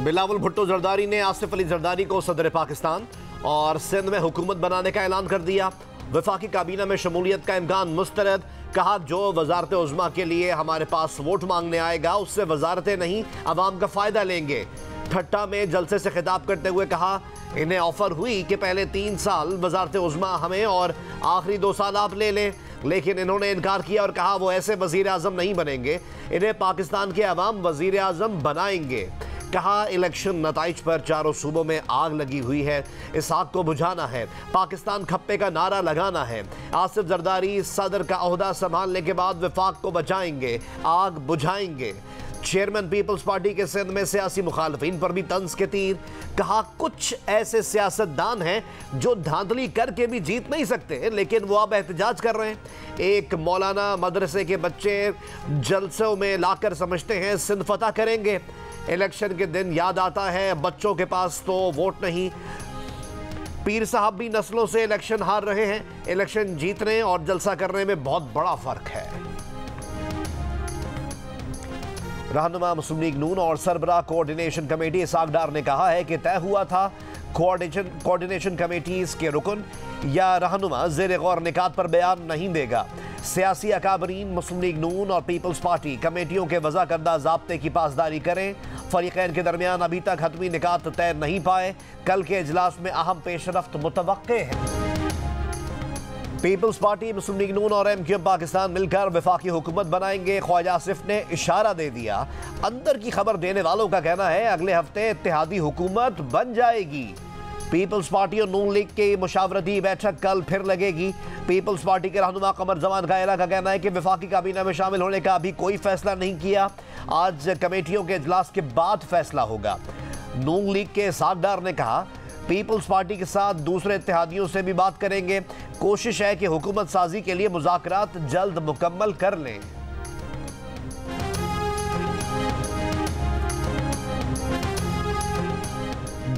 बिलावल भुट्टो जरदारी ने आसिफ अली जरदारी को सदर पाकिस्तान और सिंध में हुकूमत बनाने का ऐलान कर दिया। वफाकी काबीना में शमूलियत का इम्कान मुस्तरद। कहा, जो वजारत उज़्मा के लिए हमारे पास वोट मांगने आएगा उससे वजारतें नहीं, अवाम का फ़ायदा लेंगे। ठट्टा में जलसे से खिताब करते हुए कहा, इन्हें ऑफर हुई कि पहले 3 साल वजारत उज़्मा हमें और आखिरी 2 साल आप ले लें, लेकिन इन्होंने इनकार किया और कहा वो ऐसे वज़ीर आज़म नहीं बनेंगे, इन्हें पाकिस्तान के अवाम वज़ीर आज़म बनाएंगे। कहा, इलेक्शन नताइज पर चारों सूबों में आग लगी हुई है, इस आग को बुझाना है, पाकिस्तान खप्पे का नारा लगाना है। आसिफ जरदारी सदर का ओहदा संभालने के बाद वफाक को बचाएंगे, आग बुझाएंगे। चेयरमैन पीपल्स पार्टी के सिंध में सियासी मुखालफिन पर भी तंज के तीर। कहा, कुछ ऐसे सियासतदान हैं जो धांधली करके भी जीत नहीं सकते, लेकिन वो अब एहतजाज कर रहे हैं। एक मौलाना मदरसे के बच्चे जलसों में लाकर समझते हैं सिंध फतह करेंगे। इलेक्शन के दिन याद आता है बच्चों के पास तो वोट नहीं। पीर साहब भी नस्लों से इलेक्शन हार रहे हैं। इलेक्शन जीतने और जलसा करने में बहुत बड़ा फर्क है। रहनुमा मुस्लिम लीग नून और सरबराह कोऑर्डिनेशन कमेटी इसहाक डार ने कहा है कि तय हुआ था कोऑर्डिनेशन कमेटीज के रुकन या रहनुमा ज़ेर गौर निकात पर बयान नहीं देगा। सियासी अकाबरीन मुस्लिम लीग नून और पीपल्स पार्टी कमेटियों के वज़ा करदा ज़ाब्ते की पासदारी करें। फरीक़ैन के दरमियान अभी तक हतमी निकात तय नहीं पाए। कल के इजलास में अहम पेशरफ्त मुतवक्के है। पीपल्स पार्टी, मुस्लिम लीग नून और MQM पाकिस्तान मिलकर वफाकी हुकूमत बनाएंगे। ख्वाजा आसिफ ने इशारा दे दिया। अंदर की खबर देने वालों का कहना है अगले हफ्ते इत्तेहादी हुकूमत बन जाएगी। पीपल्स पार्टी और नून लीग की मुशावरती बैठक कल फिर लगेगी। पीपल्स पार्टी के रहनुमा कमर जमान कायला का कहना है कि वफाकी काबीना में शामिल होने का अभी कोई फैसला नहीं किया, आज कमेटियों के इजलास के बाद फैसला होगा। नून लीग के इसहाक डार ने कहा, पीपल्स पार्टी के साथ दूसरे इत्तेहादियों से भी बात करेंगे। कोशिश है कि हुकूमत साजी के लिए मुज़ाकरात जल्द मुकम्मल कर लें।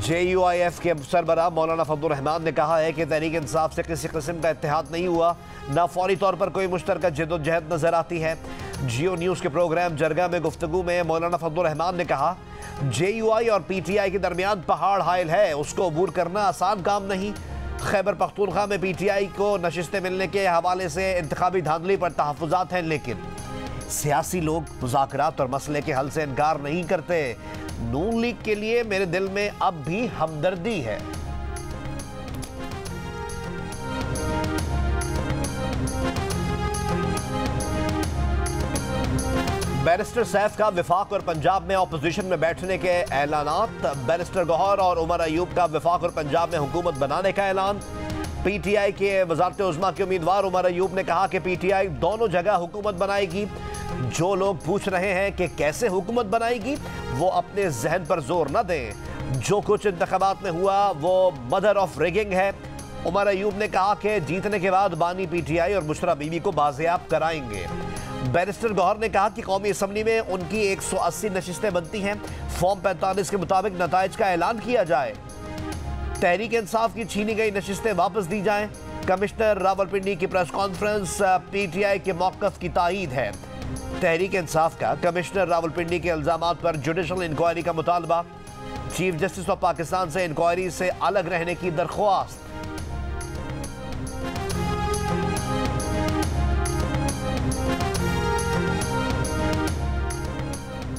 JUIF के सरबराह मौलाना फजलुर रहमान ने कहा है कि तहरीक इंसाफ से किसी किस्म का इत्तेहाद नहीं हुआ, ना फौरी तौर पर कोई मुश्तरका जद्दोजहद नजर आती है। जियो न्यूज़ के प्रोग्राम जरगा में गुफ्तगू में मौलाना फजलुर रहमान ने कहा, JUI और PTI के दरमियान पहाड़ हाइल है, उसको अबूर करना आसान काम नहीं। खैबर पख्तूनख्वा में PTI को नशिस्तें मिलने के हवाले से इंतखाबी धांधली पर तहफ़्फ़ुज़ात हैं, लेकिन सियासी लोग मुज़ाकरात और मसले के हल से इनकार नहीं करते। नून लीग के लिए मेरे दिल में अब भी हमदर्दी है। बैरिस्टर सैफ का वफाक और पंजाब में अपोजिशन में बैठने के ऐलानात। बैरिस्टर गौहर और उमर अयूब का वफाक और पंजाब में हुकूमत बनाने का ऐलान। PTI के वजारत उज़्मा के उम्मीदवार उमर अयूब ने कहा कि PTI दोनों जगह हुकूमत बनाएगी। जो लोग पूछ रहे हैं कि कैसे हुकूमत बनाएगी, वो अपने जहन पर जोर न दें। जो कुछ इंतखाबात में हुआ वो मदर ऑफ रिगिंग है। उमर अयूब ने कहा कि जीतने के बाद बानी PTI और बुशरा बीबी को बाजियाब कराएंगे। बैरिस्टर गौहर ने कहा कि कौमी असम्बली में उनकी 180 नशिस्तें बनती हैं। फॉर्म 45 के मुताबिक नताइज का ऐलान किया जाए। तहरीक इंसाफ की छीनी गई नशिस्तें वापस दी जाएं। कमिश्नर रावलपिंडी की प्रेस कॉन्फ्रेंस। PTI के मौक़िफ़ की तायीद है। तहरीक इंसाफ का कमिश्नर रावलपिंडी के इल्ज़ामात पर जुडिशल इंक्वायरी का मुतालबा। चीफ जस्टिस ऑफ पाकिस्तान से इंक्वायरी से अलग रहने की दरख्वास्त।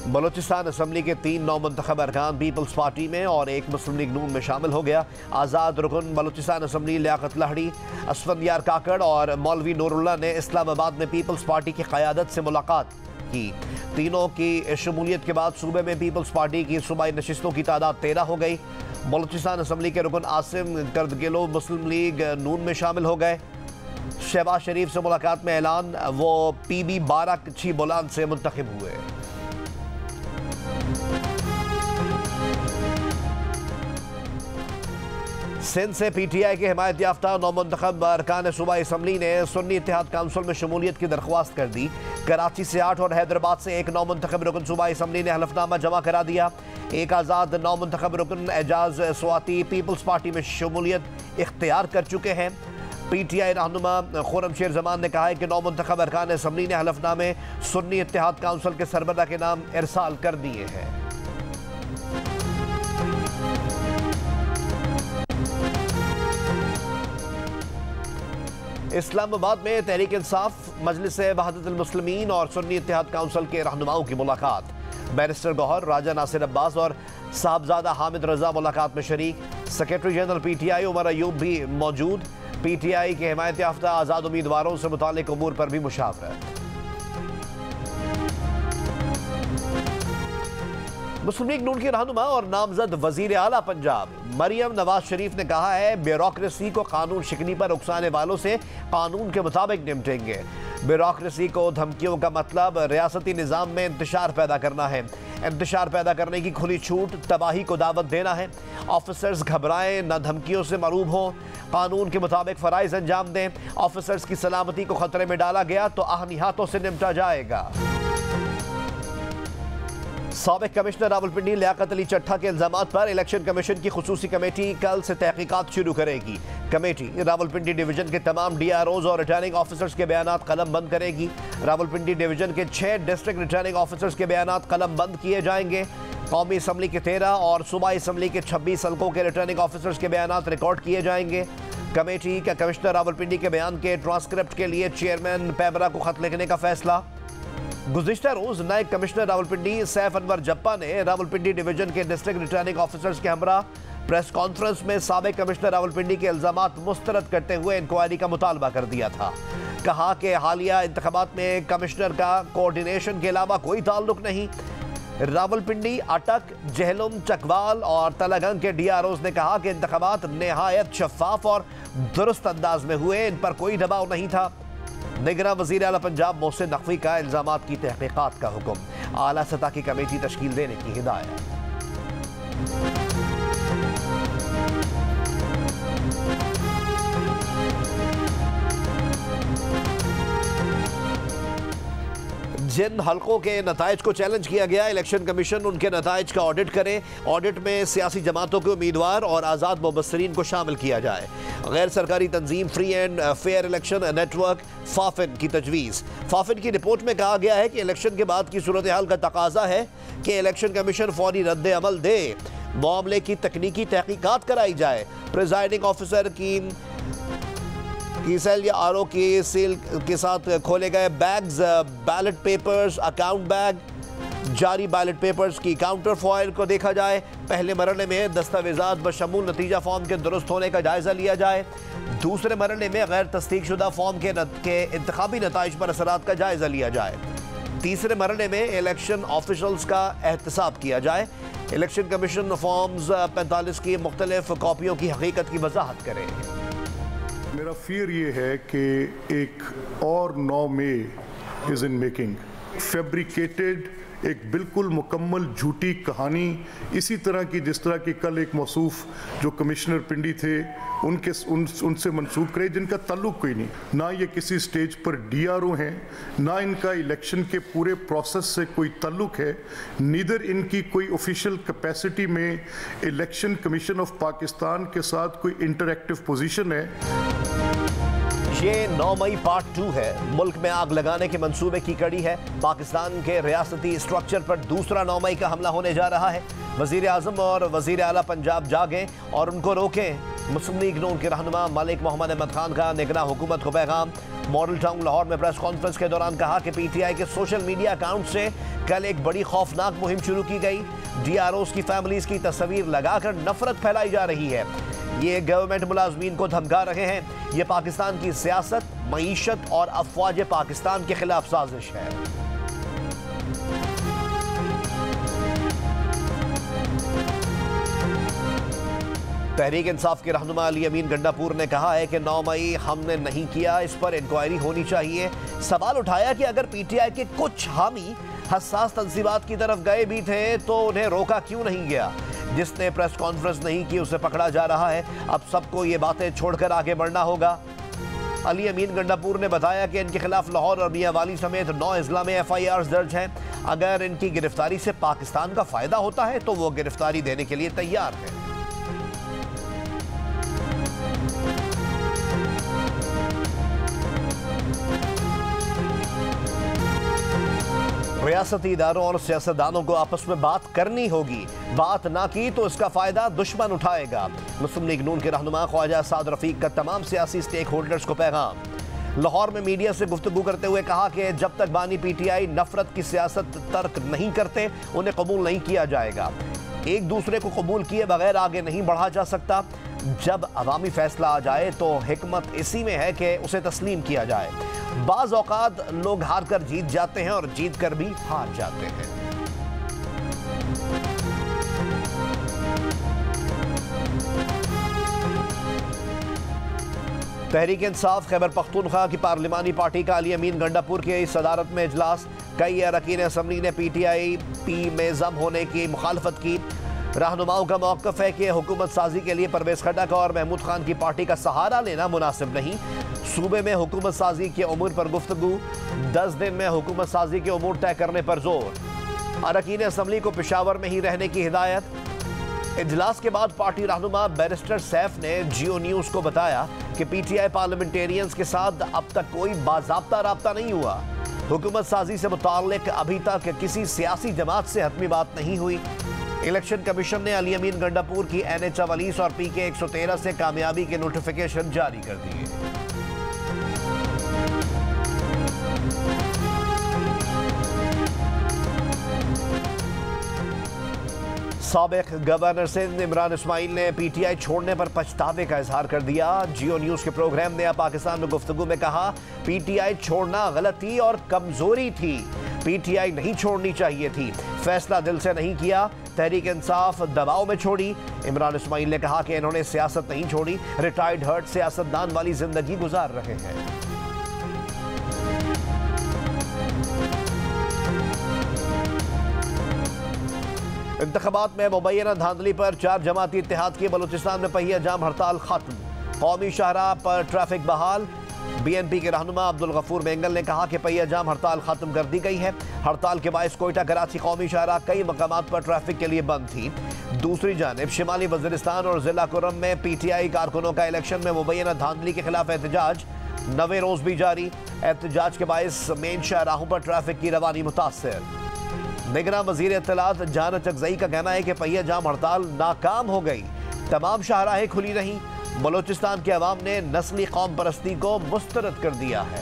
बलोचिस्तान असम्बली के 3 नौमुंतखब अरकान पीपल्स पार्टी में और एक मुस्लिम लीग नून में शामिल हो गया। आज़ाद रुकन बलोचिस्तान असम्बली लियाकत लाहड़ी, असफंदियार काकड़ और मौलवी नूरुल्लाह ने इस्लामाबाद में पीपल्स पार्टी की क़यादत से मुलाकात की। तीनों की शमूलियत के बाद सूबे में पीपल्स पार्टी की सूबाई नशिस्तों की तादाद 13 हो गई। बलोचिस्तान असम्बली के रुकन आसिम करदगिलो मुस्लिम लीग नून में शामिल हो गए। शहबाज शरीफ से मुलाकात में ऐलान, वो PB 12 छी बुलान से मुंतखब हुए। सिंध से PTI के हिमायत याफ्ता नौमुंतखब अरकान सूबाई असम्बली ने सुन्नी इत्तेहाद काउंसिल में शमूलियत की दरख्वास्त कर दी। कराची से 8 और हैदराबाद से 1 नौमुंतखब रुकन सूबाई असम्बली ने हलफनामा जमा करा दिया। एक आज़ाद नौमुंतखब रुकन एजाज स्वाति पीपल्स पार्टी में शमूलियत इख्तियार कर चुके हैं। PTI रहनुमा खुर्रमशेर जमान ने कहा है कि नौमुंतखब अरकान असम्बली ने हलफनामे सुन्नी इत्तेहाद काउंसिल के सरबराह के नाम इरसाल कर दिए हैं। इस्लामाबाद में तहरीक इंसाफ, मजलिस वहदतुल मुस्लिमीन और सुन्नी इत्तेहाद काउंसिल के रहनुमाओं की मुलाकात। बैरिस्टर गौहर, राजा नासिर अब्बास और साहबजादा हामिद रजा मुलाकात में शरीक। Secretary general PTI Umar Ayub भी मौजूद। PTI के हिमायत याफ्ता आज़ाद उम्मीदवारों से मुताल्लिक उमूर पर भी मुशावरत। मुस्लिम लीग नून की रहनुमा और नामजद वजीर आला पंजाब मरियम नवाज शरीफ ने कहा है, ब्यूरोक्रेसी को कानून शिकनी पर उकसाने वालों से कानून के मुताबिक निपटेंगे। ब्यूरोक्रेसी को धमकियों का मतलब रियासती निज़ाम में इंतशार पैदा करना है। इंतशार पैदा करने की खुली छूट तबाही को दावत देना है। ऑफिसर्स घबराएं न, धमकियों से मरूब हों, कानून के मुताबिक फ़राइज़ अंजाम दें। ऑफिसर्स की सलामती को खतरे में डाला गया तो आहमी हाथों से निपटा जाएगा। साबिक कमिश्नर रावलपिंडी लियाकत अली चट्ठा के इल्जामात पर इलेक्शन कमीशन की खुसूसी कमेटी कल से तहकीकात शुरू करेगी। कमेटी रावलपिंडी डिवीजन के तमाम DROs और रिटर्निंग ऑफिसर्स के बयानात कलम बंद करेगी। रावलपिंडी डिवीजन के 6 डिस्ट्रिक्ट रिटर्निंग ऑफिसर्स के बयानात कलम बंद किए जाएंगे। कौमी असम्बली के 13 और सूबाई असम्बली के 26 हल्कों के रिटर्निंग ऑफिसर्स के बयानात रिकॉर्ड किए जाएंगे। कमेटी का कमिश्नर रावलपिंडी के बयान के ट्रांसक्रिप्ट के लिए चेयरमैन पैबरा को खत लिखने का फैसला। गुज़िश्ता रोज नायब कमिश्नर रावलपिंडी सैफ अनवर जप्पा ने रावलपिंडी डिवीजन के डिस्ट्रिक्ट रिटर्निंग ऑफिसर्स के हमरा प्रेस कॉन्फ्रेंस में साबिक कमिश्नर रावलपिंडी के इल्जामात मुस्तरद करते हुए इंक्वायरी का मुतालबा कर दिया था। कहा कि हालिया इंतखाबात में कमिश्नर का कोऑर्डिनेशन के अलावा कोई ताल्लुक नहीं। रावलपिंडी, अटक, जहलुम, चकवाल और तलागंग के DROs ने कहा कि इंतखाबात नहायत शफाफ और दुरुस्त अंदाज में हुए, इन पर कोई दबाव नहीं था। निगरान वज़ीर आला पंजाब मोहसिन नकवी का इल्जामात की तहकीकात का हुक्म, आला सतह की कमेटी तश्कील देने की हिदायत। जिन हल्कों के नताइज को चैलेंज किया गया, इलेक्शन कमीशन उनके नताइज का ऑडिट करे। ऑडिट में सियासी जमातों के उम्मीदवार और आज़ाद मुबस्सरीन को शामिल किया जाए। गैर सरकारी तंजीम free and fair election network FAFEN की तजवीज़। फाफिन की रिपोर्ट में कहा गया है कि इलेक्शन के बाद की सूरत हाल का तकाजा है कि इलेक्शन कमीशन फौरी रद्द अमल दे, मामले की तकनीकी तहकीकात कराई जाए। प्रिजाइडिंग ऑफिसर की सेल या RO की सील के साथ खोले गए bags, ballot papers, account bag, जारी बैलेट पेपर्स की काउंटर फॉइल को देखा जाए। पहले मरहले में दस्तावेजात बशमूल नतीजा फॉर्म के दुरुस्त होने का जायज़ा लिया जाए। दूसरे मरहले में गैर तस्दीक शुदा फॉर्म के इंतखाबी नताइज पर असरात का जायज़ा लिया जाए। तीसरे मरहले में इलेक्शन ऑफिशल्स का एहतसाब किया जाए। इलेक्शन कमीशन फॉर्म्स 45 की मुख्तलिफ कॉपियों की हकीकत की वजाहत करे। मेरा फियर ये है कि एक और 9 मई इज़ इन मेकिंग, फैब्रिकेटेड एक बिल्कुल मुकम्मल झूठी कहानी, इसी तरह की जिस तरह की कल एक मौसूफ जो कमिश्नर पिंडी थे उनसे मंसूब करे, जिनका ताल्लुक कोई नहीं। ना ये किसी स्टेज पर DRO हैं, ना इनका इलेक्शन के पूरे प्रोसेस से कोई ताल्लुक है, नीदर इनकी कोई ऑफिशियल कैपेसिटी में इलेक्शन कमीशन ऑफ पाकिस्तान के साथ कोई इंटरैक्टिव पोजीशन है। ये 9 मई पार्ट 2 है। मुल्क में आग लगाने के मंसूबे की कड़ी है। पाकिस्तान के रियासती स्ट्रक्चर पर दूसरा 9 मई का हमला होने जा रहा है। वज़ीर आज़म और वज़ीर आला पंजाब जागें और उनको रोकें। मुस्लिम लीग नून के रहनुमा मलिक मोहम्मद अहमद खान का निगरान हुकूमत को पैगाम। मॉडल टाउन लाहौर में प्रेस कॉन्फ्रेंस के दौरान कहा कि PTI के सोशल मीडिया अकाउंट से कल एक बड़ी खौफनाक मुहिम शुरू की गई। DROs की फैमिलीज की तस्वीर लगाकर नफरत फैलाई जा रही है। ये गवर्नमेंट मुलाजमीन को धमका रहे हैं। ये पाकिस्तान की सियासत, मईशत और अफवाज पाकिस्तान के खिलाफ साजिश है। तहरीक इंसाफ के रहनुमा अली अमीन गंडापुर ने कहा है कि 9 मई हमने नहीं किया, इस पर इंक्वायरी होनी चाहिए। सवाल उठाया कि अगर PTI के कुछ हामी हसास तंजीबात की तरफ गए भी थे तो उन्हें रोका क्यों नहीं गया। जिसने प्रेस कॉन्फ्रेंस नहीं की उसे पकड़ा जा रहा है। अब सबको ये बातें छोड़कर आगे बढ़ना होगा। अली अमीन गंडापुर ने बताया कि इनके खिलाफ लाहौर और मियांवाली समेत 9 अजला में FIRs दर्ज हैं। अगर इनकी गिरफ्तारी से पाकिस्तान का फायदा होता है तो वो गिरफ्तारी देने के लिए तैयार है। रियासती इदारों और सियासतदानों को आपस में बात करनी होगी। बात ना की तो इसका फायदा दुश्मन उठाएगा। मुस्लिम लीग नून के रहनुमा ख्वाजा साद रफीक का तमाम सियासी स्टेक होल्डर्स को पैगाम। लाहौर में मीडिया से गुफ्तगू करते हुए कहा कि जब तक बानी पीटीआई नफरत की सियासत तर्क नहीं करते उन्हें कबूल नहीं किया जाएगा। एक दूसरे को कबूल किए बगैर आगे नहीं बढ़ा जा सकता। जब अवामी फैसला आ जाए तो हिकमत इसी में है कि उसे तस्लीम किया जाए। बाज़ औक़ात लोग हार कर जीत जाते हैं और जीत कर भी हार जाते हैं। तहरीक इंसाफ खैबर पख्तूनख्वा की पार्लिमानी पार्टी का अली अमीन गंडापुर की सदारत में इजलास। कई अरकान असम्बली ने PTI में जम होने की मुखालफत की। रहनुमाओं का मौक़िफ़ है कि हुकूमत साजी के लिए परवेज़ खटक और महमूद खान की पार्टी का सहारा लेना मुनासिब नहीं। सूबे में हुकूमत साजी के उमूर पर गुफ्तगू। 10 दिन में हुकूमत साजी के उमूर तय करने पर जोर। अरकान असम्बली को पेशावर में ही रहने की हिदायत। इजलास के बाद पार्टी रहनुमा बैरिस्टर सैफ ने जियो न्यूज़ को बताया कि PTI पार्लियामेंटेरियंस के साथ अब तक कोई बाज़ाब्ता राब्ता नहीं हुआ। हुकूमत साजी से मुताल्लिक अभी तक किसी सियासी जमात से हतमी बात नहीं हुई। इलेक्शन कमीशन ने अली अमीन गंडापुर की NH44 और PK 113 से कामयाबी के नोटिफिकेशन जारी कर दिए। साबिक गवर्नर सिंध इमरान इस्माइल ने PTI छोड़ने पर पछतावे का इजहार कर दिया। जियो न्यूज़ के प्रोग्राम नया पाकिस्तान में गुफ्तगू में कहा, PTI छोड़ना गलती और कमजोरी थी। PTI नहीं छोड़नी चाहिए थी, फैसला दिल से नहीं किया। तहरीक इंसाफ दबाव में छोड़ी। इमरान इस्माइल ने कहा कि इन्होंने सियासत नहीं छोड़ी, रिटायर्ड हर्ट सियासतदान वाली जिंदगी गुजार रहे हैं। इंतखाबात में मुबैना धांधली पर 4 जमाती इत्तेहाद की बलूचिस्तान में पहिया जाम हड़ताल खत्म। कौमी शाहराह पर ट्रैफिक बहाल। BNP के रहनुमा अब्दुल गफूर बेंगल ने कहा कि पहिया जाम हड़ताल खत्म कर दी गई है। हड़ताल के बायस कोयटा कराची कौमी शाहराह कई मकामात पर ट्रैफिक के लिए बंद थी। दूसरी जानिब शिमाली वज़ीरिस्तान और जिला कुरम में PTI कारकुनों का इलेक्शन में मुबैना धांधली के खिलाफ एहतजाज 9वें रोज भी जारी। एहतजाज के बायस मेन शाहराहों पर ट्रैफिक की रवानी मुतासर। निगरान वज़ीर इत्तलात जान चकजई का कहना है कि पहिया जाम हड़ताल नाकाम हो गई, तमाम शाहराहें खुली नहीं। बलोचिस्तान के अवाम ने नस्ली कौम परस्ती को मुस्तरद कर दिया है।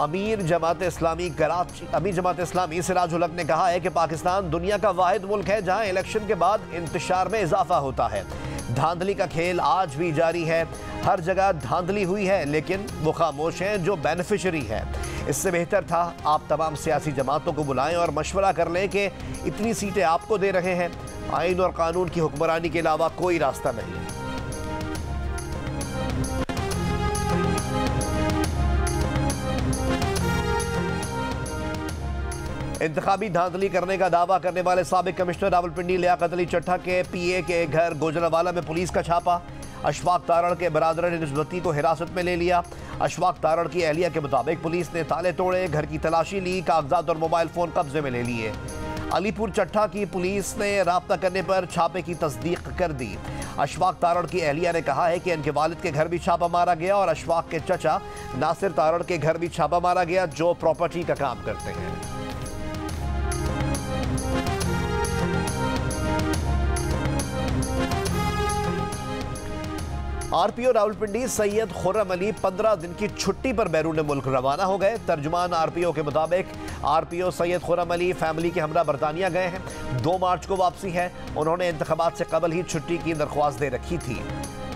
अमीर जमात इस्लामी सिराजुल हक ने कहा है कि पाकिस्तान दुनिया का वाहिद मुल्क है जहां इलेक्शन के बाद इंतशार में इजाफा होता है। धांधली का खेल आज भी जारी है। हर जगह धांधली हुई है, लेकिन वो खामोश हैं जो बेनिफिशरी है। इससे बेहतर था आप तमाम सियासी जमातों को बुलाएं और मशवरा कर लें कि इतनी सीटें आपको दे रहे हैं, आइन और कानून की हुक्मरानी के अलावा कोई रास्ता नहीं। इंतखाबी धांधली करने का दावा करने वाले साबिक कमिश्नर रावलपिंडी लियाकत अली चट्टा के PA के घर गोजरावाला में पुलिस का छापा। अशफाक तारड़ के बरादर निस्बती को हिरासत में ले लिया। अशफाक तारड़ की अहलिया के मुताबिक पुलिस ने ताले तोड़े, घर की तलाशी ली, कागजात और मोबाइल फोन कब्जे में ले लिए। अलीपुर चट्टा की पुलिस ने राब्ता करने पर छापे की तस्दीक कर दी। अशफाक तारड़ की अहलिया ने कहा है कि इनके वालिद के घर भी छापा मारा गया और अशफाक के चचा नासिर तारड़ के घर भी छापा मारा गया, जो प्रॉपर्टी का काम करते हैं। RPO रावलपिंडी सैयद खुर्रम अली 15 दिन की छुट्टी पर बैरून मुल्क रवाना हो गए। तर्जुमान RPO के मुताबिक RPO सैयद खुर्रम अली फैमिली के हमरा बरतानिया गए हैं। 2 मार्च को वापसी है। उन्होंने इंतखाबात से कबल ही छुट्टी की दरख्वास्त दे रखी थी।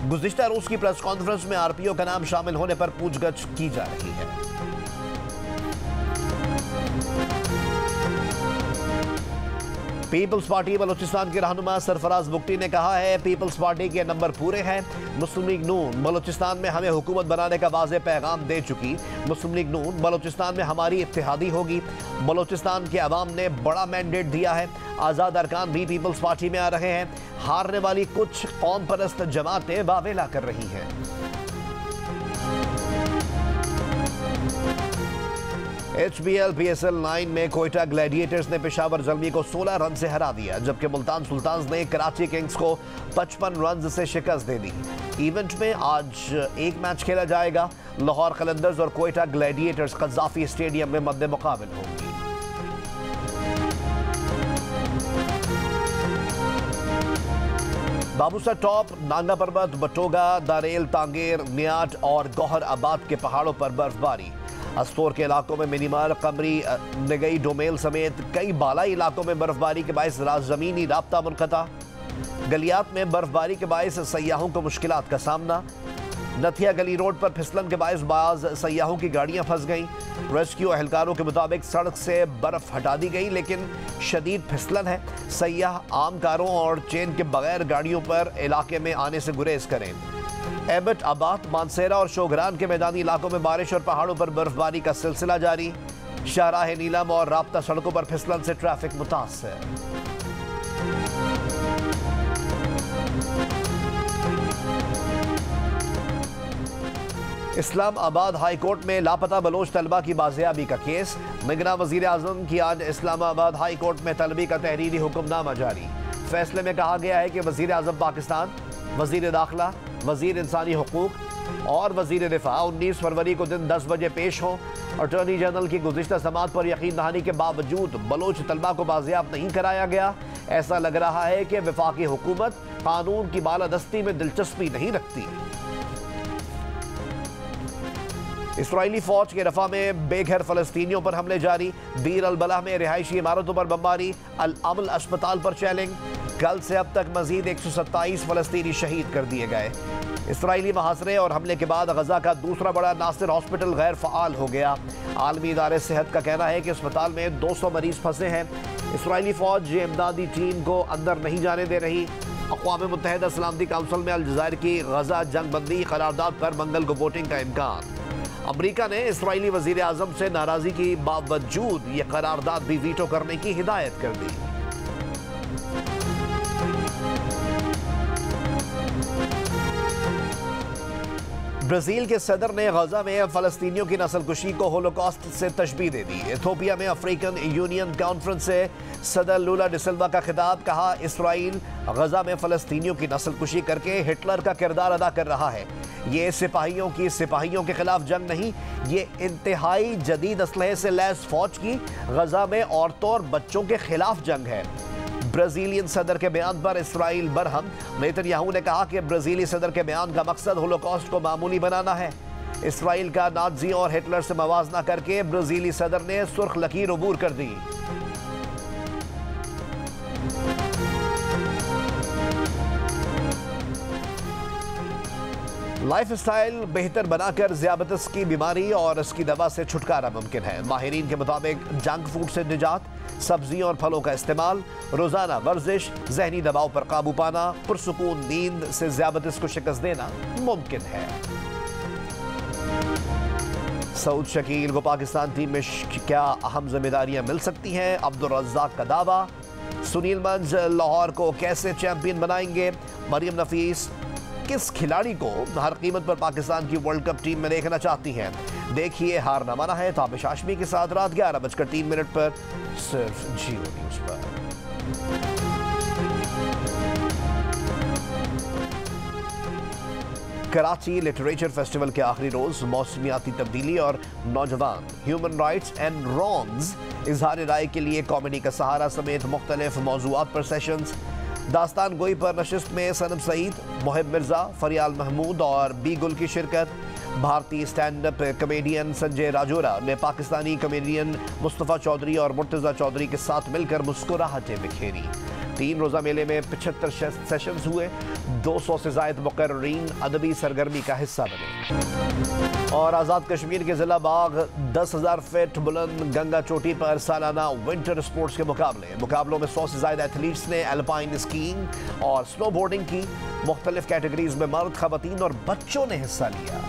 गुज़िश्ता रोज़ की प्रेस कॉन्फ्रेंस में RPO का नाम शामिल होने पर पूछगछ की जा रही है। पीपल्स पार्टी बलूचिस्तान के रहनुमा सरफराज बुगटी ने कहा है, पीपल्स पार्टी के नंबर पूरे हैं। मुस्लिम लीग नून बलूचिस्तान में हमें हुकूमत बनाने का वाज़ेह पैगाम दे चुकी। मुस्लिम लीग नून बलूचिस्तान में हमारी इत्तेहादी होगी। बलूचिस्तान के अवाम ने बड़ा मैंडेट दिया है। आज़ाद अरकान भी पीपल्स पार्टी में आ रहे हैं। हारने वाली कुछ कौम परस्त जमातें वावेला कर रही हैं। HBL PSL 9 में कोयटा ग्लैडिएटर्स ने पेशावर ज़ल्मी को 16 रन से हरा दिया, जबकि मुल्तान सुल्तान्स ने कराची किंग्स को 55 रन से शिकस्त दे दी। इवेंट में आज एक मैच खेला जाएगा। लाहौर कलंदर्स और कोयटा ग्लैडिएटर्स कज़ाफ़ी स्टेडियम में मद्दे मुकाबिल होंगी। बाबूसा टॉप, नांगा पर्वत, बटोगा, दारेल, तांगेर, नियाट और गौहर आबाद के पहाड़ों पर बर्फबारी। अस्तोर के इलाकों में मिनीमार, कमरी, नगई, डोमेल समेत कई बालाई इलाकों में बर्फबारी के बायस ज़मीनी राब्ता मुनक़ता। गलियात में बर्फबारी के बायस सयाहों को मुश्किलात का सामना। नथिया गली रोड पर फिसलन के बायस बाज सयाहों की गाड़ियां फंस गईं। रेस्क्यू एहलकारों के मुताबिक सड़क से बर्फ हटा दी गई, लेकिन शदीद फिसलन है। सयाह आम कारों और चेन के बगैर गाड़ियों पर इलाके में आने से गुरेज करें। एबट, आबाद, मानसेरा और शोगरान के मैदानी इलाकों में बारिश और पहाड़ों पर बर्फबारी का सिलसिला जारी। शाहराह नीलम और राब्ता सड़कों पर फिसलन से ट्रैफिक मुतासर। इस्लामाबाद हाई कोर्ट में लापता बलोच तलबा की बाजियाबी का केस। निगरान वजीर आजम की आज इस्लामाबाद हाई कोर्ट में तलबी का तहरीरी हुक्मनामा जारी। फैसले में कहा गया है कि वजीर आजम पाकिस्तान, वजीर दाखिला, वजीर इंसानी हुकूक और वजीर दिफा 19 फरवरी को दिन 10 बजे पेश हों। अटॉर्नी जनरल की गुज़िश्ता समात पर यकीन दहानी के बावजूद बलोच तलबा को बाजियाब नहीं कराया गया। ऐसा लग रहा है कि वफाकी हुकूमत कानून की बालादस्ती में दिलचस्पी नहीं रखती। इसराइली फौज के रफा में बेघर फलस्तीनियों पर हमले जारी। बीर अल बलाह में रिहायशी इमारतों पर बमबारी। अल अमल अस्पताल पर चैलेंज। कल से अब तक मजीद 127 फलस्तीनी शहीद कर दिए गए। इसराइली मुहासरे और हमले के बाद गजा का दूसरा बड़ा नासिर हॉस्पिटल गैर फ़ाल हो गया। आलमी इदारे सेहत का कहना है कि अस्पताल में 200 मरीज फंसे हैं। इसराइली फौज इमदादी टीम को अंदर नहीं जाने दे रही। अक़वाम मुत्तहिदा सलामती काउंसिल में अलजायर की गजा जंग बंदी करारदाद पर मंगल को वोटिंग का इम्कान। अमरीका ने इसराइली वजीर आजम से नाराजगी के बावजूद ये करारदाद भी वीटो करने की हिदायत कर दी। ब्राजील के सदर ने गजा में फलस्तीनियों की नस्लकुशी को होलोकॉस्ट से तशबीह दे दी। इथियोपिया में अफ्रीकन यूनियन कॉन्फ्रेंस से सदर लूला डिसिल्वा का खिताब। कहा, इसराइल गजा में फलस्तीनियों की नस्लकुशी करके हिटलर का किरदार अदा कर रहा है। ये सिपाहियों के खिलाफ जंग नहीं, ये इंतहाई जदीद असलहे से लैस फौज की गजा में औरतों और बच्चों के खिलाफ जंग है। ब्राजीलियन सदर के बयान पर इसराइल बरहम। नेतन्याहू ने कहा कि ब्राजीली सदर के बयान का मकसद होलोकॉस्ट को मामूली बनाना है। इसराइल का नाज़ी और हिटलर से मवाजना करके ब्राजीली सदर ने सुर्ख लकीर अबूर कर दी। लाइफ स्टाइल बेहतर बनाकर ज़ियाबतिस की बीमारी और इसकी दवा से छुटकारा मुमकिन है। माहिरीन के मुताबिक जंक फूड से निजात, सब्जियों और फलों का इस्तेमाल, रोज़ाना वर्जिश, जहनी दबाव पर काबू पाना, पुरसुकून नींद से ज़ियाबतिस को शिकस्त देना मुमकिन है। सऊद शकील को पाकिस्तान टीम में क्या अहम जिम्मेदारियां मिल सकती हैं? अब्दुल रज़्ज़ाक का दावा। सुनील मंज लाहौर को कैसे चैंपियन बनाएंगे? मरियम नफीस किस खिलाड़ी को हर कीमत पर पाकिस्तान की वर्ल्ड कप टीम में देखना चाहती हैं? देखिए हार न माना है ताबिश हाशमी के साथ रात 11:03 पर सिर्फ जियो न्यूज़ पर। कराची लिटरेचर फेस्टिवल के आखिरी रोज मौसमियाती तब्दीली और नौजवान, ह्यूमन राइट्स एंड रॉन्ग्स, इजहार राय के लिए कॉमेडी का सहारा समेत मुख्तलिफ मौज़ूआत पर सेशंस। दास्तान गोई पर नशिस्त में सनम सईद, मोहिब मिर्जा, फरियाल महमूद और बी गुल की शिरकत। भारतीय stand up comedian Sanjay Rajaura ने पाकिस्तानी कॉमेडियन मुस्तफ़ा चौधरी और मुर्तज़ा चौधरी के साथ मिलकर मुस्कुराहटें बिखेरी। 3 रोज़ा मेले में 75 सेशंस हुए। 200 से ज़ायद मुक़र्रीन अदबी सरगर्मी का हिस्सा बने। और आज़ाद कश्मीर के ज़िला बाग 10,000 फीट बुलंद गंगा चोटी पर सालाना विंटर स्पोर्ट्स के मुकाबलों में 100 से ज़ायद एथलीट्स ने एल्पाइन स्कीइंग और स्नो बोर्डिंग की। मुख्तलिफ कैटेगरीज में मर्द, ख़वातीन और बच्चों ने हिस्सा लिया।